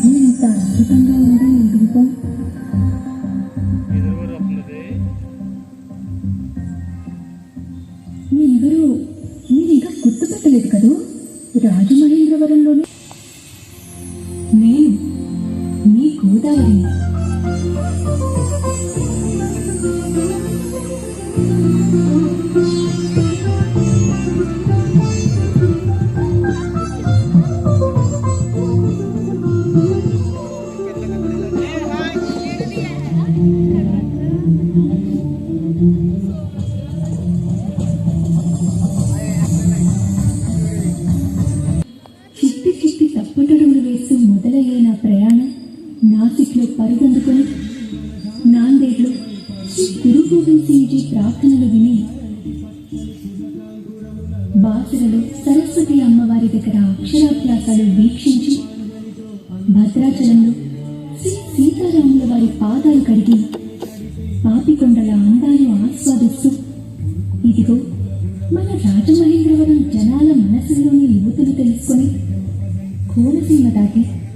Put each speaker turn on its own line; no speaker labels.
ఎంత అద్భుతంగా ఉంది ఈ దీపం. మీరెవరు మీరు ఇంకా గుర్తుపెట్టలేదు కదూ? రాజమహేంద్రవరంలోనే నేను మీ గోదావరి. చిట్టి చిట్టి తప్పటడుగులు వేస్తూ మొదలయ్యే నా ప్రయాణం నాసిక్లో పరుగందుకొని నాందేడ్లో గురు గోవింద్ సింగ్ జీ ప్రార్థనలు విని, బాసరలో సరస్వతి అమ్మవారి దగ్గర అక్షరాభ్యాసాలు వీక్షించి, భద్రాచలంలో శ్రీ సీతారాముల వారి పాదాలు కడిగి పాపికొండల అందాలు ఆస్వాదిస్తూ, ఇదిగో మన రాజమహేంద్రవరం జనాల మనసుల్లోని యువతులు తెలుసుకొని కోనసీమ దాటి